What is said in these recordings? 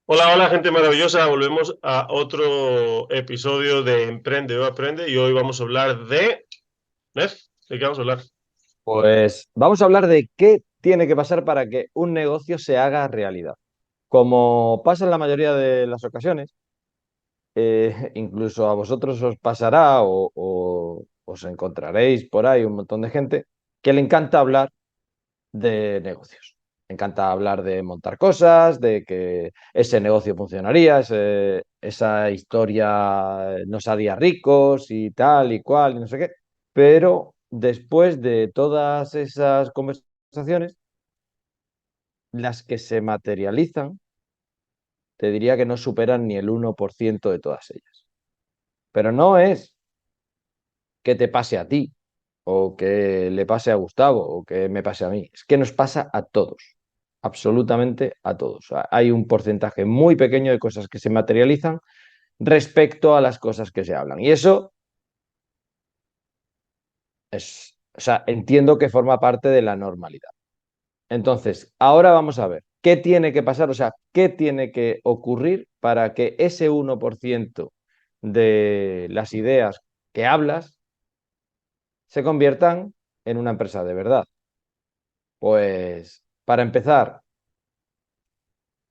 Hola, hola gente maravillosa, volvemos a otro episodio de Emprende o Aprende y hoy vamos a hablar de... ¿Nef? ¿De qué vamos a hablar? Pues vamos a hablar de qué tiene que pasar para que un negocio se haga realidad. Como pasa en la mayoría de las ocasiones, incluso a vosotros os pasará o os encontraréis por ahí un montón de gente que le encanta hablar de negocios. Le encanta hablar de montar cosas, de que ese negocio funcionaría, esa historia nos haría ricos y tal y cual y no sé qué. Pero después de todas esas conversaciones, las que se materializan, te diría que no superan ni el 1% de todas ellas. Pero no es que te pase a ti, o que le pase a Gustavo, o que me pase a mí. Es que nos pasa a todos, absolutamente a todos. Hay un porcentaje muy pequeño de cosas que se materializan respecto a las cosas que se hablan. Y eso es, o sea, entiendo que forma parte de la normalidad. Entonces, ahora vamos a ver, ¿qué tiene que pasar? O sea, ¿qué tiene que ocurrir para que ese 1% de las ideas que hablas se conviertan en una empresa de verdad? Pues, para empezar,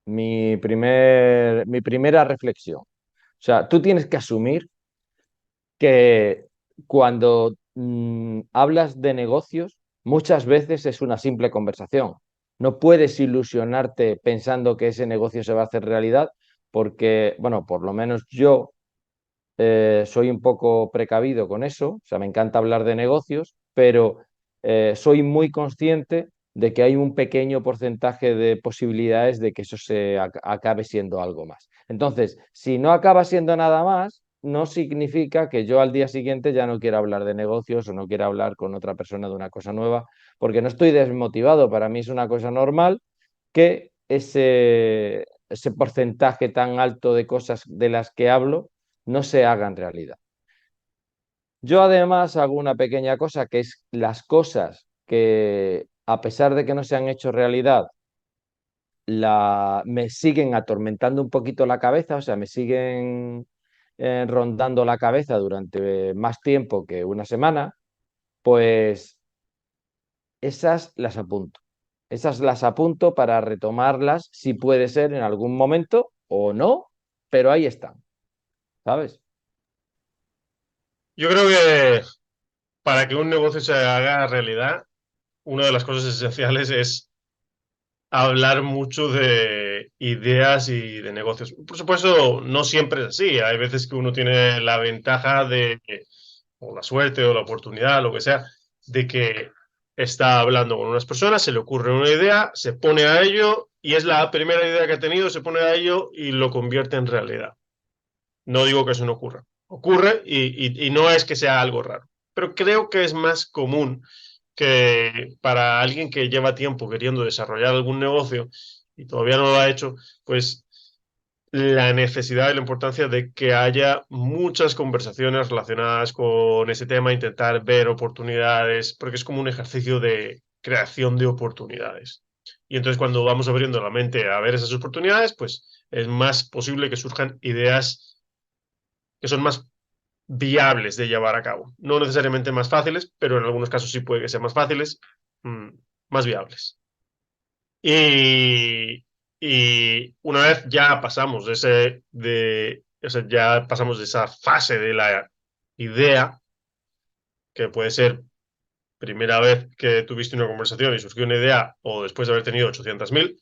mi primera reflexión. O sea, tú tienes que asumir que cuando hablas de negocios, muchas veces es una simple conversación. No puedes ilusionarte pensando que ese negocio se va a hacer realidad porque, bueno, por lo menos yo soy un poco precavido con eso, o sea, me encanta hablar de negocios, pero soy muy consciente de que hay un pequeño porcentaje de posibilidades de que eso acabe siendo algo más. Entonces, si no acaba siendo nada más, no significa que yo al día siguiente ya no quiera hablar de negocios o no quiera hablar con otra persona de una cosa nueva, porque no estoy desmotivado. Para mí es una cosa normal que ese porcentaje tan alto de cosas de las que hablo no se hagan realidad. Yo además hago una pequeña cosa que es las cosas que, a pesar de que no se han hecho realidad, me siguen atormentando un poquito la cabeza, o sea, me siguen rondando la cabeza durante más tiempo que una semana, pues esas las apunto. Esas las apunto para retomarlas si puede ser en algún momento o no, pero ahí están, ¿sabes? Yo creo que para que un negocio se haga realidad, una de las cosas esenciales es hablar mucho de ideas y de negocios. Por supuesto, no siempre es así. Hay veces que uno tiene la ventaja de, o la suerte o la oportunidad, lo que sea, de que está hablando con unas personas, se le ocurre una idea, se pone a ello y es la primera idea que ha tenido, se pone a ello y lo convierte en realidad. No digo que eso no ocurra. Ocurre y no es que sea algo raro, pero creo que es más común que para alguien que lleva tiempo queriendo desarrollar algún negocio y todavía no lo ha hecho, pues la necesidad y la importancia de que haya muchas conversaciones relacionadas con ese tema, intentar ver oportunidades, porque es como un ejercicio de creación de oportunidades. Y entonces cuando vamos abriendo la mente a ver esas oportunidades, pues es más posible que surjan ideas que son más viables de llevar a cabo. No necesariamente más fáciles, pero en algunos casos sí puede que sean más fáciles, mm, más viables. Y, y una vez ya pasamos o sea, ya pasamos de esa fase de la idea, que puede ser primera vez que tuviste una conversación y surgió una idea, o después de haber tenido 800.000,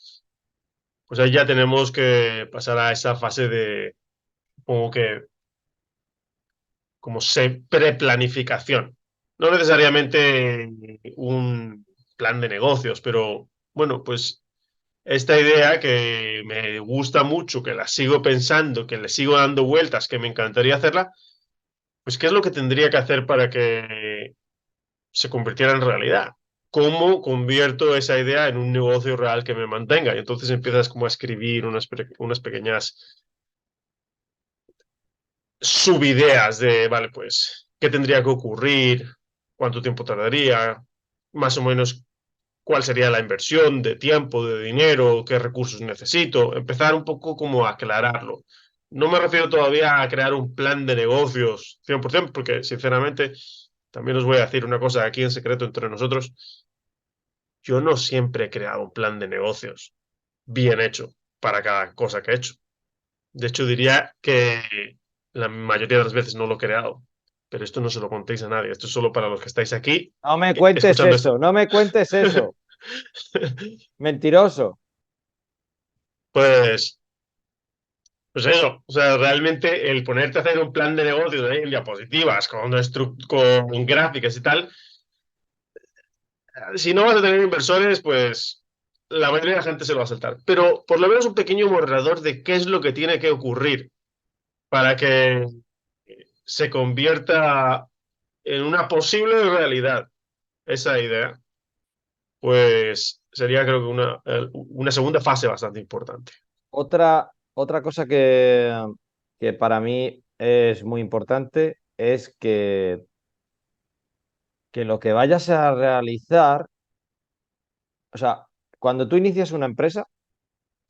pues ahí ya tenemos que pasar a esa fase de, como que, como preplanificación. No necesariamente un plan de negocios, pero bueno, pues esta idea que me gusta mucho, que la sigo pensando, que le sigo dando vueltas, que me encantaría hacerla, pues ¿qué es lo que tendría que hacer para que se convirtiera en realidad? ¿Cómo convierto esa idea en un negocio real que me mantenga? Y entonces empiezas como a escribir unas pequeñas subideas de, vale, pues, ¿qué tendría que ocurrir? ¿Cuánto tiempo tardaría? Más o menos cuál sería la inversión de tiempo, de dinero, qué recursos necesito, empezar un poco como a aclararlo. No me refiero todavía a crear un plan de negocios 100%, porque sinceramente, también os voy a decir una cosa aquí en secreto entre nosotros, yo no siempre he creado un plan de negocios bien hecho para cada cosa que he hecho. De hecho, diría que la mayoría de las veces no lo he creado, pero esto no se lo contéis a nadie, esto es solo para los que estáis aquí No me cuentes escuchando esto. eso, no me cuentes eso. Mentiroso. Pues, pues eso, o sea, realmente el ponerte a hacer un plan de negocios ahí en diapositivas, con gráficas y tal, si no vas a tener inversores, pues la mayoría de la gente se lo va a saltar. Pero por lo menos un pequeño borrador de qué es lo que tiene que ocurrir para que se convierta en una posible realidad esa idea, pues sería creo que una segunda fase bastante importante. Otra cosa que para mí es muy importante es que lo que vayas a realizar, o sea, cuando tú inicias una empresa,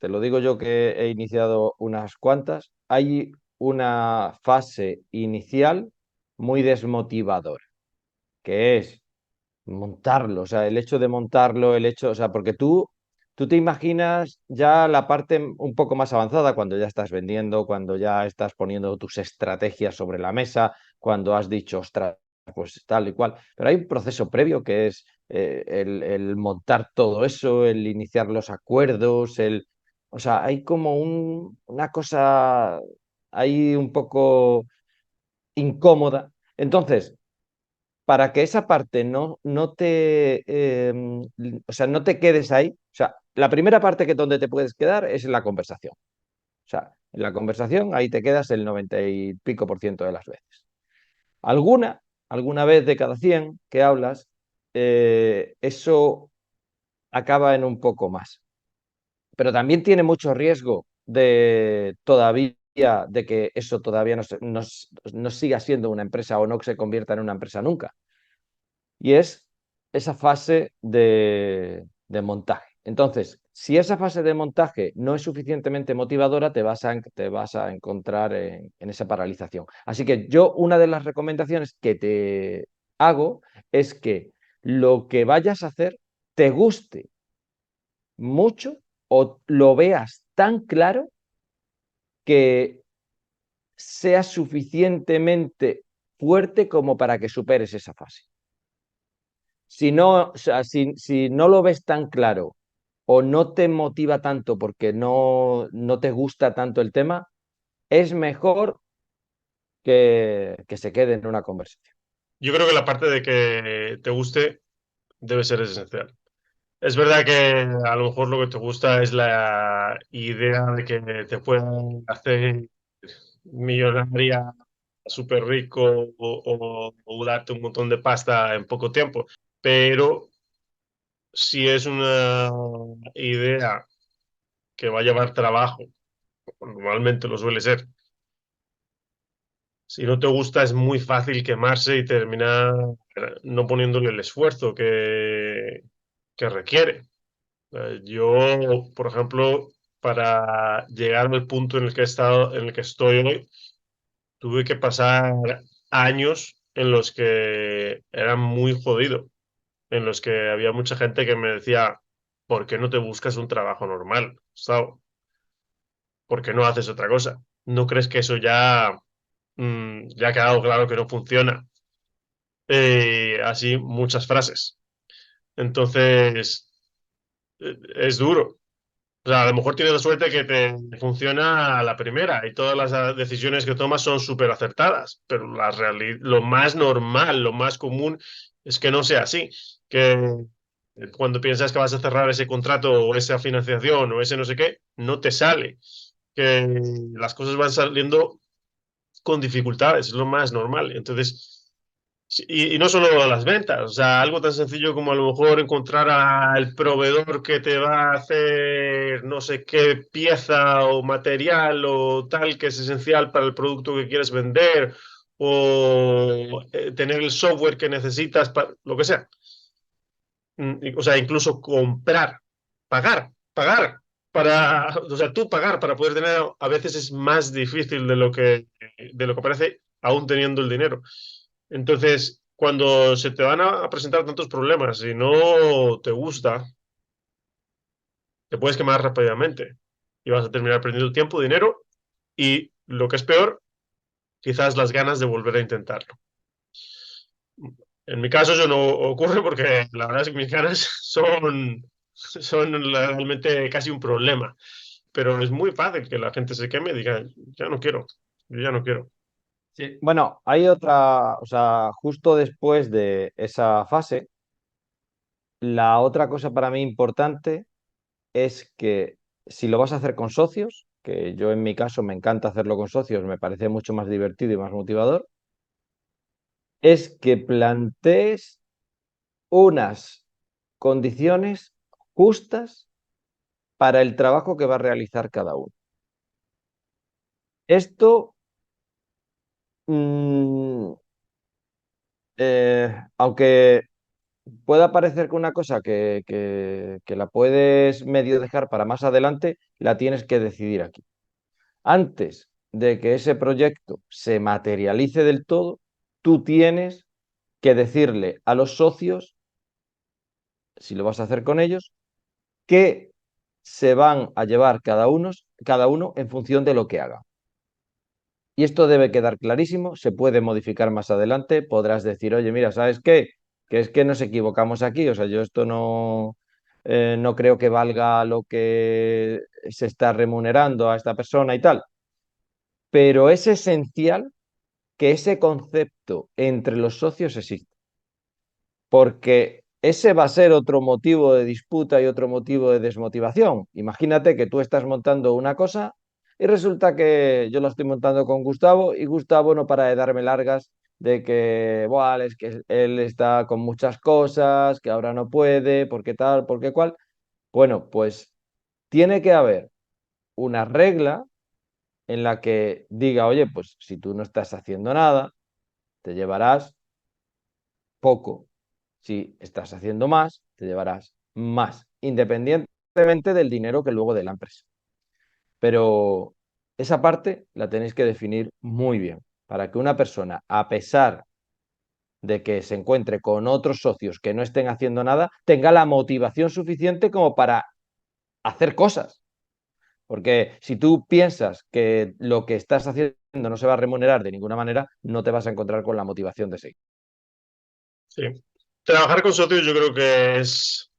te lo digo yo que he iniciado unas cuantas, hay una fase inicial muy desmotivadora, que es montarlo, o sea, el hecho de montarlo, el hecho, o sea, porque tú te imaginas ya la parte un poco más avanzada cuando ya estás vendiendo, cuando ya estás poniendo tus estrategias sobre la mesa, cuando has dicho, ostras, pues tal y cual, pero hay un proceso previo que es el montar todo eso, el iniciar los acuerdos, o sea, hay como una cosa ahí un poco incómoda. Entonces, para que esa parte o sea, no te quedes ahí. O sea, la primera parte que donde te puedes quedar es en la conversación. O sea, en la conversación ahí te quedas el 90 y pico por ciento de las veces. Alguna, alguna vez de cada 100 que hablas, eso acaba en un poco más. Pero también tiene mucho riesgo de todavía de que eso todavía no siga siendo una empresa o no se convierta en una empresa nunca. Y es esa fase de montaje. Entonces, si esa fase de montaje no es suficientemente motivadora, te vas a encontrar en esa paralización. Así que yo una de las recomendaciones que te hago es que lo que vayas a hacer te guste mucho o lo veas tan claro que sea suficientemente fuerte como para que superes esa fase. Si no, o sea, si no lo ves tan claro o no te motiva tanto porque no te gusta tanto el tema, es mejor que se quede en una conversación. Yo creo que la parte de que te guste debe ser esencial. Es verdad que a lo mejor lo que te gusta es la idea de que te puedan hacer millonaria, súper rico o darte un montón de pasta en poco tiempo, pero si es una idea que va a llevar trabajo, normalmente lo suele ser. Si no te gusta, es muy fácil quemarse y terminar no poniéndole el esfuerzo que requiere. Yo, por ejemplo, para llegar al punto en el que he estado, en el que estoy hoy, tuve que pasar años en los que era muy jodido, en los que había mucha gente que me decía, ¿por qué no te buscas un trabajo normal, Gustavo? ¿Por qué no haces otra cosa? ¿No crees que eso ya ha quedado claro que no funciona? Así muchas frases. Entonces, es duro. O sea, a lo mejor tienes la suerte que te funciona a la primera y todas las decisiones que tomas son súper acertadas, pero lo más normal, lo más común es que no sea así, que cuando piensas que vas a cerrar ese contrato o esa financiación o ese no sé qué, no te sale, que las cosas van saliendo con dificultades, es lo más normal. Entonces, sí, y no solo las ventas, o sea, algo tan sencillo como a lo mejor encontrar al proveedor que te va a hacer no sé qué pieza o material o tal que es esencial para el producto que quieres vender o tener el software que necesitas para lo que sea. O sea, incluso comprar, pagar o sea, tú pagar para poder tener, a veces es más difícil de lo que parece, aún teniendo el dinero. Entonces, cuando se te van a presentar tantos problemas y no te gusta, te puedes quemar rápidamente y vas a terminar perdiendo tiempo, dinero y, lo que es peor, quizás las ganas de volver a intentarlo. En mi caso eso no ocurre porque la verdad es que mis ganas son realmente casi un problema, pero es muy fácil que la gente se queme y diga, ya no quiero, yo ya no quiero. Sí. Bueno, hay otra, o sea, justo después de esa fase, la otra cosa para mí importante es que si lo vas a hacer con socios, que yo en mi caso me encanta hacerlo con socios, me parece mucho más divertido y más motivador, es que plantees unas condiciones justas para el trabajo que va a realizar cada uno. Esto, mm, aunque pueda parecer que una cosa que la puedes medio dejar para más adelante, la tienes que decidir aquí. Antes de que ese proyecto se materialice del todo, tú tienes que decirle a los socios, si lo vas a hacer con ellos, qué se van a llevar cada uno en función de lo que haga. Y esto debe quedar clarísimo, se puede modificar más adelante, podrás decir, oye, mira, ¿sabes qué? Que es que nos equivocamos aquí, o sea, yo esto no creo que valga lo que se está remunerando a esta persona y tal, pero es esencial que ese concepto entre los socios exista, porque ese va a ser otro motivo de disputa y otro motivo de desmotivación. Imagínate que tú estás montando una cosa y resulta que yo la estoy montando con Gustavo y Gustavo no para de darme largas de que, "Buah, es que él está con muchas cosas, que ahora no puede, porque tal, porque cual". Bueno, pues tiene que haber una regla en la que diga, oye, pues si tú no estás haciendo nada, te llevarás poco. Si estás haciendo más, te llevarás más, independientemente del dinero que luego de la empresa. Pero esa parte la tenéis que definir muy bien para que una persona, a pesar de que se encuentre con otros socios que no estén haciendo nada, tenga la motivación suficiente como para hacer cosas. Porque si tú piensas que lo que estás haciendo no se va a remunerar de ninguna manera, no te vas a encontrar con la motivación de seguir. Sí. Trabajar con socios yo creo que es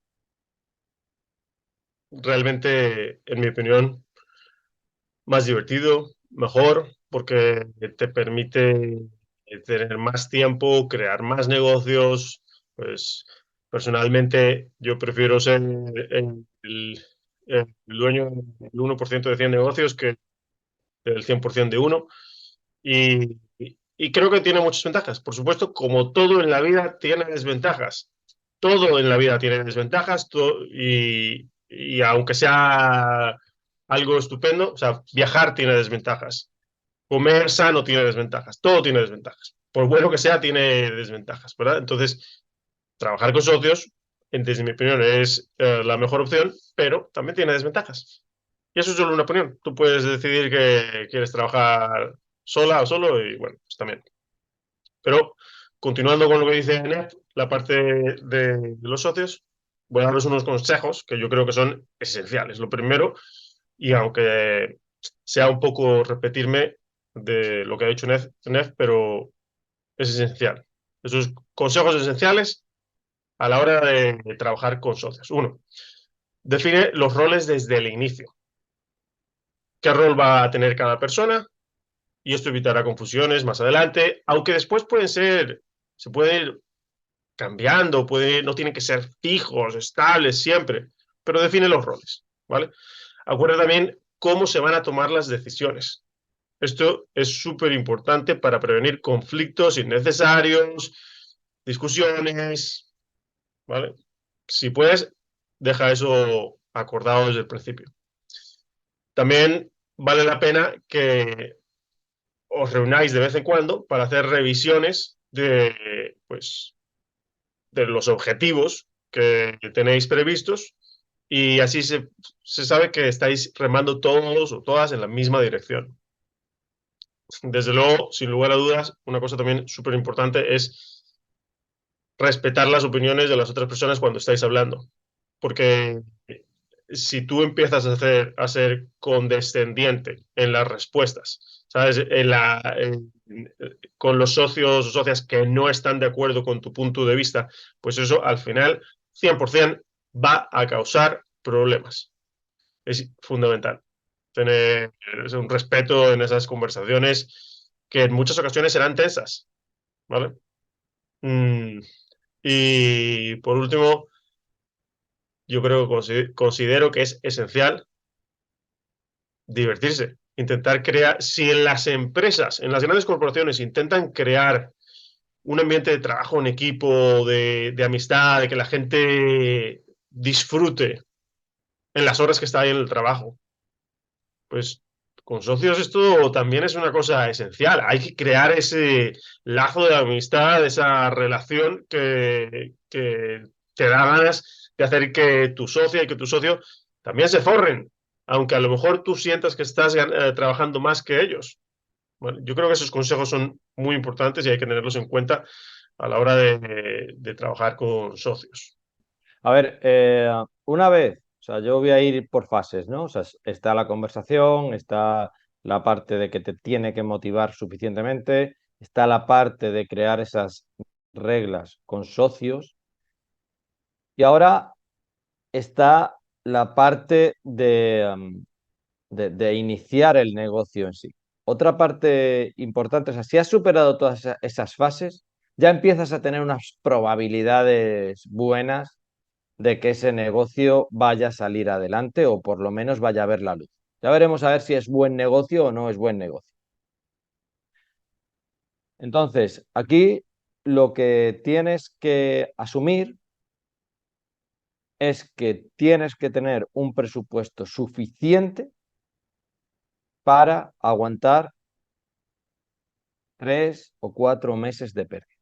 realmente, en mi opinión, más divertido, mejor, porque te permite tener más tiempo, crear más negocios. Pues personalmente yo prefiero ser el dueño del 1% de 100 negocios que del 100% de uno. Y creo que tiene muchas ventajas. Por supuesto, como todo en la vida tiene desventajas. Todo en la vida tiene desventajas y aunque sea algo estupendo, o sea, viajar tiene desventajas, comer sano tiene desventajas, todo tiene desventajas. Por bueno que sea, tiene desventajas, ¿verdad? Entonces, trabajar con socios, desde mi opinión, es la mejor opción, pero también tiene desventajas. Y eso es solo una opinión. Tú puedes decidir que quieres trabajar sola o solo y bueno, pues también. Pero continuando con lo que dice Ned, la parte de los socios, voy a daros unos consejos que yo creo que son esenciales. Lo primero, y aunque sea un poco repetirme de lo que ha dicho Ned, pero es esencial. Esos consejos esenciales a la hora de trabajar con socios. Uno, define los roles desde el inicio. ¿Qué rol va a tener cada persona? Y esto evitará confusiones más adelante, aunque después se puede ir cambiando, no tienen que ser fijos, estables siempre, pero define los roles, ¿vale? Acuerda también cómo se van a tomar las decisiones. Esto es súper importante para prevenir conflictos innecesarios, discusiones, ¿vale? Si puedes, deja eso acordado desde el principio. También vale la pena que os reunáis de vez en cuando para hacer revisiones pues, de los objetivos que tenéis previstos y así se sabe que estáis remando todos o todas en la misma dirección. Desde luego, sin lugar a dudas, una cosa también súper importante es respetar las opiniones de las otras personas cuando estáis hablando, porque si tú empiezas a ser condescendiente en las respuestas, ¿sabes? Con los socios o socias que no están de acuerdo con tu punto de vista, pues eso al final 100% va a causar problemas. Es fundamental tener un respeto en esas conversaciones que en muchas ocasiones serán tensas, ¿vale? Mm, y por último, yo creo que considero que es esencial divertirse, intentar crear, si en las empresas, en las grandes corporaciones intentan crear un ambiente de trabajo en equipo, de amistad, de que la gente disfrute en las horas que está ahí en el trabajo, pues con socios esto también es una cosa esencial. Hay que crear ese lazo de amistad, esa relación que te da ganas de hacer que tu socia y que tu socio también se forren, aunque a lo mejor tú sientas que estás trabajando más que ellos. Bueno, yo creo que esos consejos son muy importantes y hay que tenerlos en cuenta a la hora de trabajar con socios. A ver, una vez, o sea, yo voy a ir por fases, ¿no? O sea, está la conversación, está la parte de que te tiene que motivar suficientemente, está la parte de crear esas reglas con socios y ahora está la parte de iniciar el negocio en sí. Otra parte importante, o sea, si has superado todas esas fases, ya empiezas a tener unas probabilidades buenas de que ese negocio vaya a salir adelante o por lo menos vaya a ver la luz. Ya veremos a ver si es buen negocio o no es buen negocio. Entonces, aquí lo que tienes que asumir es que tienes que tener un presupuesto suficiente para aguantar 3 o 4 meses de pérdida.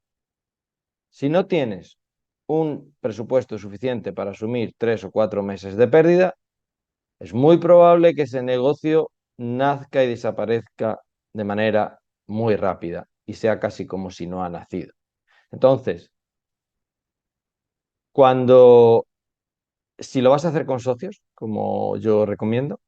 Si no tienes un presupuesto suficiente para asumir 3 o 4 meses de pérdida, es muy probable que ese negocio nazca y desaparezca de manera muy rápida y sea casi como si no ha nacido. Entonces, si lo vas a hacer con socios, como yo recomiendo,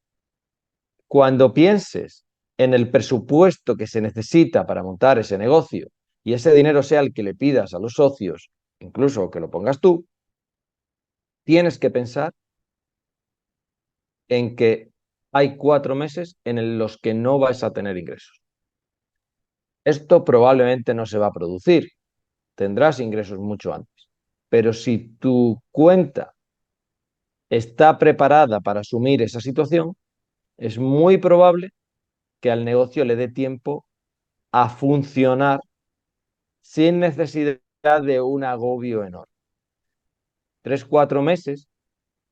cuando pienses en el presupuesto que se necesita para montar ese negocio y ese dinero sea el que le pidas a los socios, incluso que lo pongas tú, tienes que pensar en que hay 4 meses en los que no vas a tener ingresos. Esto probablemente no se va a producir, tendrás ingresos mucho antes, pero si tu cuenta está preparada para asumir esa situación, es muy probable que al negocio le dé tiempo a funcionar sin necesidad de un agobio enorme. 3, 4 meses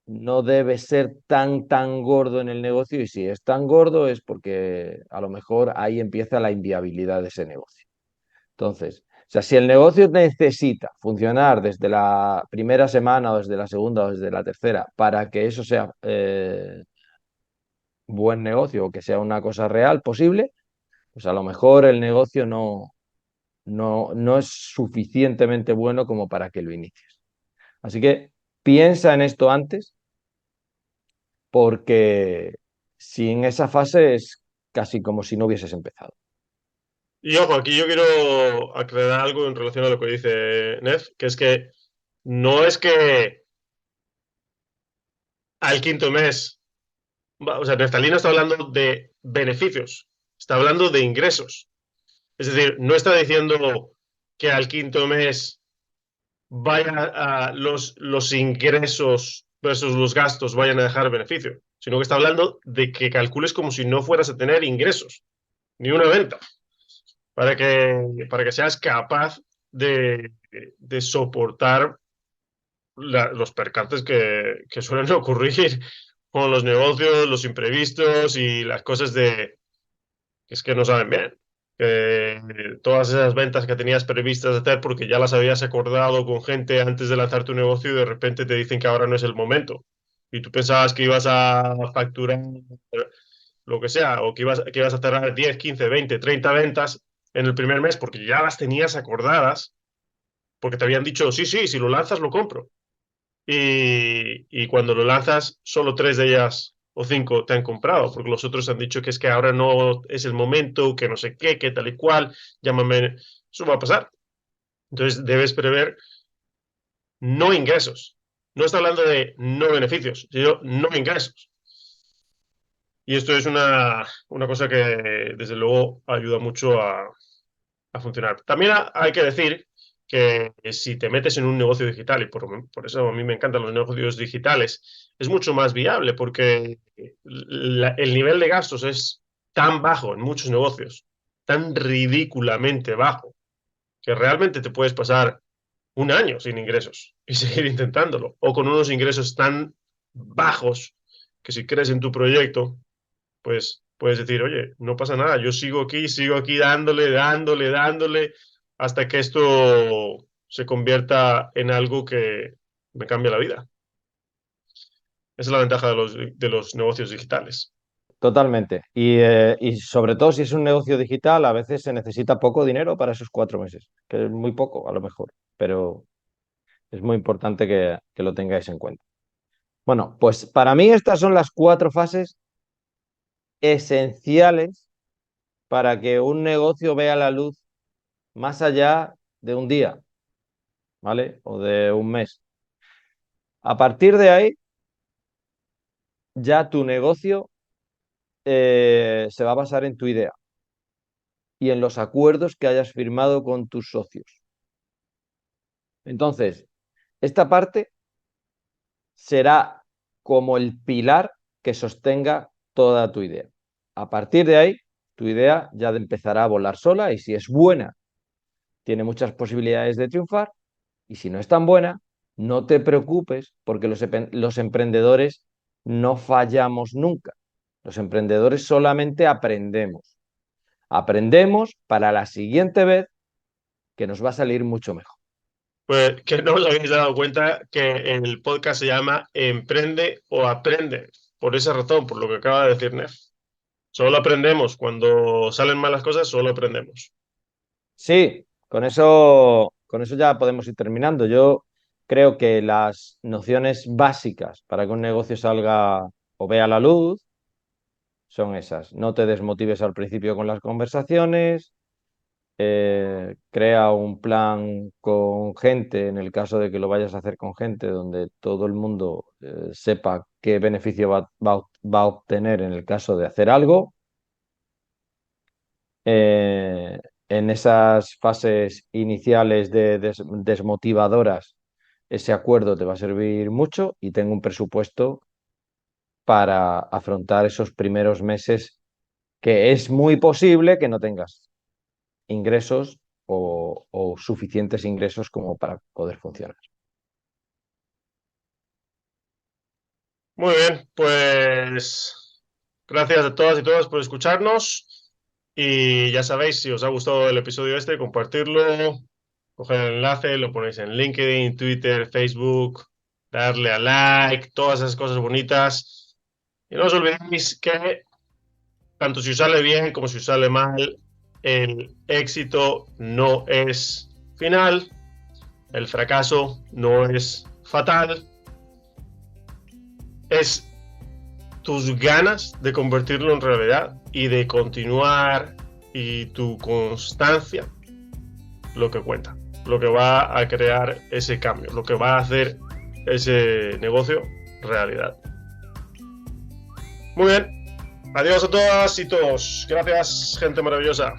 no debe ser tan gordo en el negocio y si es tan gordo es porque a lo mejor ahí empieza la inviabilidad de ese negocio. Entonces, o sea, si el negocio necesita funcionar desde la primera semana o desde la segunda o desde la tercera para que eso sea buen negocio o que sea una cosa real posible, pues a lo mejor el negocio no es suficientemente bueno como para que lo inicies. Así que piensa en esto antes porque si en esa fase es casi como si no hubieses empezado. Y ojo, aquí yo quiero aclarar algo en relación a lo que dice Nef, que es que no es que al quinto mes, o sea, Neftalina está hablando de beneficios, está hablando de ingresos. Es decir, no está diciendo que al quinto mes vaya los ingresos versus los gastos vayan a dejar beneficio, sino que está hablando de que calcules como si no fueras a tener ingresos, ni una venta, para que seas capaz de soportar los percances que suelen ocurrir con los negocios, los imprevistos y las cosas que es que no saben bien. Todas esas ventas que tenías previstas hacer porque ya las habías acordado con gente antes de lanzar tu negocio y de repente te dicen que ahora no es el momento. Y tú pensabas que ibas a facturar lo que sea, o que ibas a cerrar 10, 15, 20, 30 ventas en el primer mes porque ya las tenías acordadas, porque te habían dicho, sí, sí, si lo lanzas lo compro. Y cuando lo lanzas, solo 3 de ellas o 5 te han comprado, porque los otros han dicho que es que ahora no es el momento, que no sé qué, que tal y cual, llámame. Eso va a pasar. Entonces debes prever no ingresos. No está hablando de no beneficios, sino no ingresos. Y esto es una cosa que desde luego ayuda mucho a funcionar. También hay que decir que si te metes en un negocio digital, y por eso a mí me encantan los negocios digitales, es mucho más viable porque el nivel de gastos es tan bajo en muchos negocios, tan ridículamente bajo, que realmente te puedes pasar un año sin ingresos y seguir intentándolo, o con unos ingresos tan bajos que si crees en tu proyecto, pues puedes decir, oye, no pasa nada, yo sigo aquí dándole, dándole, dándole, hasta que esto se convierta en algo que me cambie la vida. Esa es la ventaja de los negocios digitales. Totalmente. Y sobre todo si es un negocio digital, a veces se necesita poco dinero para esos 4 meses, que es muy poco a lo mejor, pero es muy importante que lo tengáis en cuenta. Bueno, pues para mí estas son las 4 fases esenciales para que un negocio vea la luz más allá de un día, ¿vale? O de un mes. A partir de ahí, ya tu negocio se va a basar en tu idea y en los acuerdos que hayas firmado con tus socios. Entonces, esta parte será como el pilar que sostenga toda tu idea. A partir de ahí, tu idea ya empezará a volar sola y si es buena, tiene muchas posibilidades de triunfar y si no es tan buena, no te preocupes porque los emprendedores no fallamos nunca. Los emprendedores solamente aprendemos. Aprendemos para la siguiente vez que nos va a salir mucho mejor. Pues que no os habéis dado cuenta que el podcast se llama Emprende o Aprende, por esa razón, por lo que acaba de decir Nef. Solo aprendemos cuando salen malas cosas, solo aprendemos. Sí, con eso ya podemos ir terminando. Yo creo que las nociones básicas para que un negocio salga o vea la luz son esas. No te desmotives al principio con las conversaciones, crea un plan con gente, en el caso de que lo vayas a hacer con gente, donde todo el mundo sepa qué beneficio va a obtener en el caso de hacer algo. eh, en esas fases iniciales desmotivadoras, ese acuerdo te va a servir mucho y tengo un presupuesto para afrontar esos primeros meses que es muy posible que no tengas ingresos o suficientes ingresos como para poder funcionar. Muy bien, pues gracias a todas y todos por escucharnos. Y ya sabéis, si os ha gustado el episodio este, compartirlo, coger el enlace, lo ponéis en LinkedIn, Twitter, Facebook, darle a like, todas esas cosas bonitas. Y no os olvidéis que tanto si os sale bien como si os sale mal, el éxito no es final, el fracaso no es fatal, es tus ganas de convertirlo en realidad y de continuar y tu constancia lo que cuenta, lo que va a crear ese cambio, lo que va a hacer ese negocio realidad. Muy bien, adiós a todas y todos. Gracias, gente maravillosa.